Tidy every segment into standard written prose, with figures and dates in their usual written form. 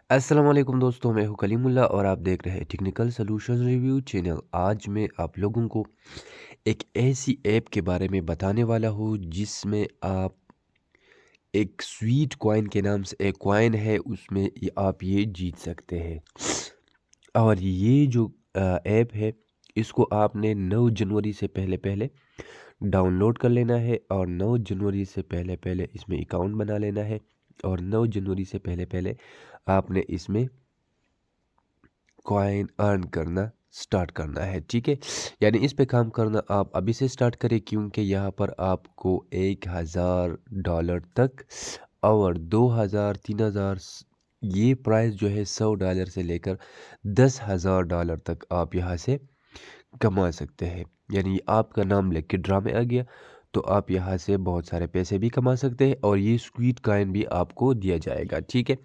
अस्सलाम वालेकुम दोस्तों, मैं हूं कलीमुल्ला और आप देख रहे हैं टेक्निकल सॉल्यूशंस रिव्यू चैनल। आज मैं आप लोगों को एक ऐसी ऐप के बारे में बताने वाला हूं जिसमें आप एक स्वीट कॉइन के नाम से एक कॉइन है, उसमें आप ये जीत सकते हैं। और ये जो ऐप है, इसको आपने 9 जनवरी से पहले पहले डाउनलोड कर लेना है और 9 जनवरी से पहले पहले इसमें अकाउंट बना लेना है और 9 जनवरी से पहले पहले आपने इसमें कॉइन अर्न करना स्टार्ट करना है, ठीक है। यानी इस पे काम करना आप अभी से स्टार्ट करें, क्योंकि यहाँ पर आपको $1000 तक और 2000 3000 ये प्राइस जो है $100 से लेकर $10,000 तक आप यहाँ से कमा सकते हैं। यानी आपका नाम लिख ड्रा में आ गया तो आप यहाँ से बहुत सारे पैसे भी कमा सकते हैं और ये स्वीट कॉइन भी आपको दिया जाएगा, ठीक है।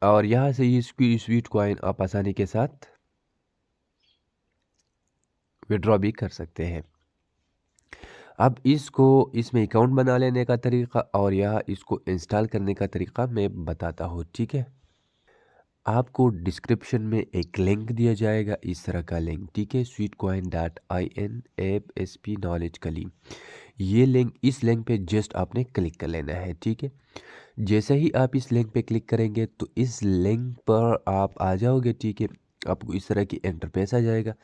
और यहाँ से ये स्वीट कॉइन आप आसानी के साथ विड्रॉ भी कर सकते हैं। अब इसमें अकाउंट बना लेने का तरीका और यहाँ इसको इंस्टॉल करने का तरीका मैं बताता हूँ, ठीक है। आपको डिस्क्रिप्शन में एक लिंक दिया जाएगा, इस तरह का लिंक, ठीक है। sweetcoin.in AppSP नॉलेज कलीम, ये लिंक, इस लिंक पे जस्ट आपने क्लिक कर लेना है, ठीक है। जैसे ही आप इस लिंक पे क्लिक करेंगे तो इस लिंक पर आप आ जाओगे, ठीक है। आपको इस तरह की इंटरफेस आ जाएगा।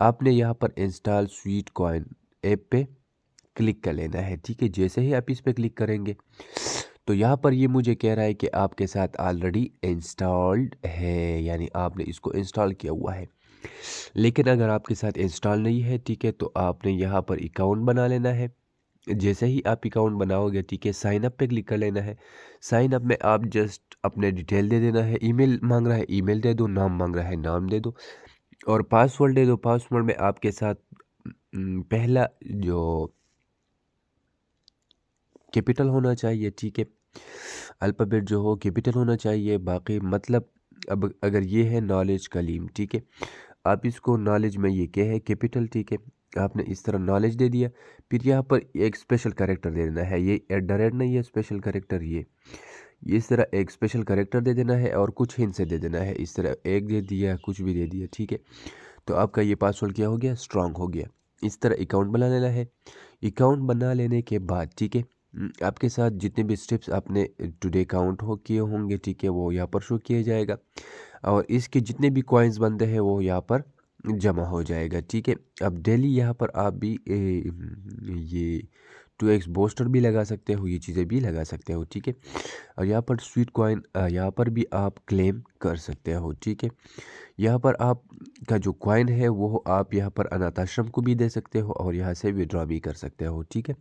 आपने यहाँ पर इंस्टॉल स्वीट कॉइन ऐप पे क्लिक कर लेना है, ठीक है। जैसे ही आप इस पे क्लिक करेंगे तो यहाँ पर ये मुझे कह रहा है कि आपके साथ ऑलरेडी इंस्टॉल्ड है, यानी आपने इसको इंस्टॉल किया हुआ है। लेकिन अगर आपके साथ इंस्टॉल नहीं है, ठीक है, तो आपने यहाँ पर अकाउंट बना लेना है। जैसे ही आप अकाउंट बनाओगे, ठीक है, साइन अप पे क्लिक कर लेना है। साइन अप में आप जस्ट अपने डिटेल दे देना है। ईमेल मांग रहा है, ईमेल दे दो। नाम मांग रहा है, नाम दे दो। और पासवर्ड दे दो। पासवर्ड में आपके साथ पहला जो कैपिटल होना चाहिए, ठीक है। अल्फ़ाबेट जो हो कैपिटल होना चाहिए, बाकी मतलब अब अगर ये है नॉलेज कलीम, ठीक है, आप इसको नॉलेज में ये क्या है कैपिटल, ठीक है। आपने इस तरह नॉलेज दे दिया। फिर यहाँ पर एक स्पेशल कैरेक्टर दे देना है, ये एट द रेट नहीं है, स्पेशल कैरेक्टर ये इस तरह एक स्पेशल कैरेक्टर दे देना है और कुछ हिंट से दे देना है। इस तरह एक दे दिया, कुछ भी दे दिया, ठीक है। तो आपका ये पासवर्ड क्या हो गया, स्ट्रांग हो गया। इस तरह अकाउंट बना लेना है। अकाउंट बना लेने के बाद, ठीक है, आपके साथ जितने भी स्टेप्स आपने टुडे काउंट हो किए होंगे, ठीक है, वो यहाँ पर शो किया जाएगा और इसके जितने भी कॉइन्स बनते हैं वो यहाँ पर जमा हो जाएगा, ठीक है। अब डेली यहाँ पर आप भी ये 2x बूस्टर भी लगा सकते हो, ये चीज़ें भी लगा सकते हो, ठीक है। और यहाँ पर स्वीट कॉइन यहाँ पर भी आप क्लेम कर सकते हो, ठीक है। यहाँ पर आप का जो कॉइन है वो आप यहाँ पर अनाथ आश्रम को भी दे सकते हो और यहाँ से विड्रॉ भी कर सकते हो, ठीक है।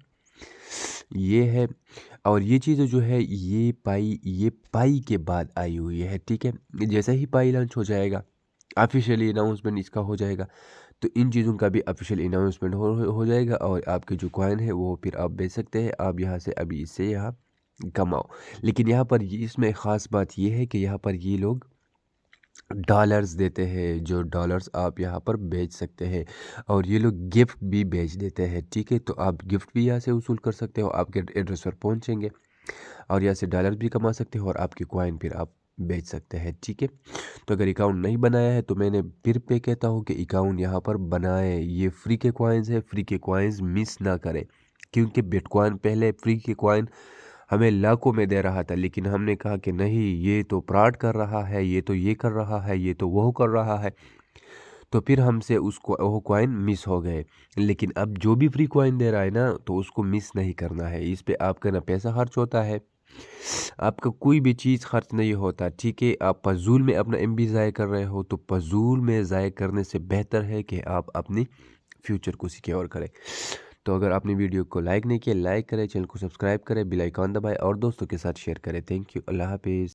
ये है। और ये चीज़ें जो है ये पाई के बाद आई हुई है, ठीक है। जैसे ही पाई लॉन्च हो जाएगा, ऑफिशियली अनाउंसमेंट इसका हो जाएगा, तो इन चीज़ों का भी ऑफिशियल अनाउंसमेंट हो जाएगा और आपके जो कॉइन है वो फिर आप बेच सकते हैं। आप यहाँ से अभी इससे यहाँ कमाओ। लेकिन यहाँ पर इसमें ख़ास बात ये है कि यहाँ पर ये लोग डॉलर्स देते हैं, जो डॉलर्स आप यहाँ पर बेच सकते हैं और ये लोग गिफ्ट भी बेच देते हैं, ठीक है। तो आप गिफ्ट भी यहाँ से वसूल कर सकते हो, आपके एड्रेस पर पहुँचेंगे और यहाँ से डॉलर भी कमा सकते हो और आपकी कॉइन फिर आप बेच सकते हैं, ठीक है। तो अगर अकाउंट नहीं बनाया है तो मैंने फिर पे कहता हूँ कि अकाउंट यहाँ पर बनाएं। ये फ्री के कॉइन्स है, फ्री के कॉइन्स मिस ना करें, क्योंकि बिटकॉइन पहले फ्री के कॉइन हमें लाखों में दे रहा था, लेकिन हमने कहा कि नहीं, ये तो फ्रॉड कर रहा है, ये तो ये कर रहा है, ये तो वो कर रहा है, तो फिर हमसे उसको वो कॉइन मिस हो गए। लेकिन अब जो भी फ्री कॉइन दे रहा है ना, तो उसको मिस नहीं करना है। इस पे आपका ना पैसा खर्च होता है, आपका कोई भी चीज़ खर्च नहीं होता, ठीक है। आप फजूल में अपना एमबी ज़ाय कर रहे हो, तो फजूल में ज़ाय करने से बेहतर है कि आप अपनी फ्यूचर को सिक्योर करें। तो अगर आपने वीडियो को लाइक नहीं किया, लाइक करें, चैनल को सब्सक्राइब करें, बेल आइकॉन दबाएं और दोस्तों के साथ शेयर करें। थैंक यू, अल्लाह हाफिज़।